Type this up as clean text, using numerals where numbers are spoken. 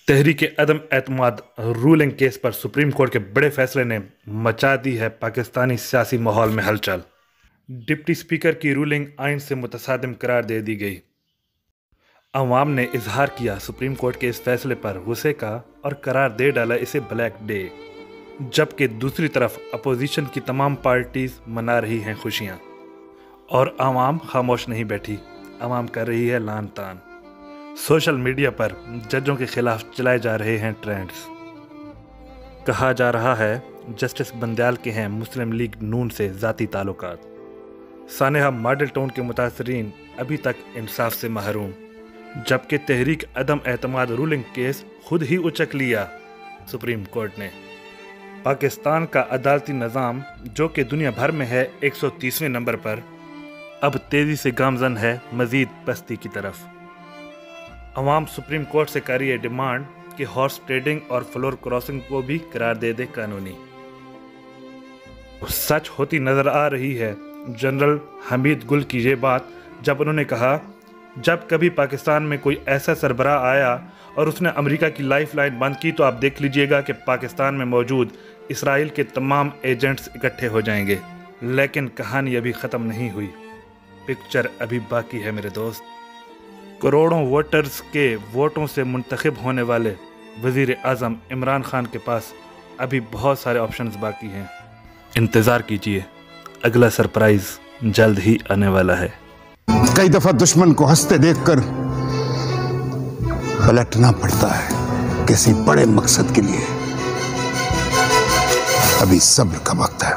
तहरीक अदम एतमाद ruling case पर supreme court के बड़े फैसले ने मचा दी है पाकिस्तानी सियासी माहौल में हलचल। डिप्टी स्पीकर की रूलिंग आइन से मुतसादिम करार दे दी गई। अवाम ने इजहार किया सुप्रीम कोर्ट के इस फैसले पर गुस्से का और करार दे डाला इसे ब्लैक डे, जबकि दूसरी तरफ अपोजिशन की तमाम पार्टीज मना रही हैं खुशियां और अवाम खामोश नहीं बैठी। अवाम कर रही है लान तान। सोशल मीडिया पर जजों के खिलाफ चलाए जा रहे हैं ट्रेंड्स। कहा जा रहा है जस्टिस बंदयाल के हैं मुस्लिम लीग नून से ज़ाती ताल्लुकात। सानेहा मॉडल टाउन के मुतासरीन अभी तक इंसाफ से महरूम, जबकि तहरीक अदम एतमाद रूलिंग केस खुद ही उचक लिया सुप्रीम कोर्ट ने। पाकिस्तान का अदालती निज़ाम, जो कि दुनिया भर में है 130वें नंबर पर, अब तेज़ी से गामजन है मज़ीद पस्ती की तरफ। अवाम सुप्रीम कोर्ट से कर रही है डिमांड कि हॉर्स ट्रेडिंग और फ्लोर क्रॉसिंग को भी करार दे दे कानूनी। सच होती नजर आ रही है जनरल हमीद गुल की ये बात, जब उन्होंने कहा जब कभी पाकिस्तान में कोई ऐसा सरबराह आया और उसने अमेरिका की लाइफलाइन बंद की, तो आप देख लीजिएगा कि पाकिस्तान में मौजूद इसराइल के तमाम एजेंट्स इकट्ठे हो जाएंगे। लेकिन कहानी अभी ख़त्म नहीं हुई, पिक्चर अभी बाकी है मेरे दोस्त। करोड़ों वोटर्स के वोटों से मुंतखब होने वाले वज़ीर आज़म इमरान खान के पास अभी बहुत सारे ऑप्शंस बाकी हैं। इंतज़ार कीजिए, अगला सरप्राइज जल्द ही आने वाला है। कई दफा दुश्मन को हंसते देखकर पलटना पड़ता है किसी बड़े मकसद के लिए। अभी सब्र का वक्त है।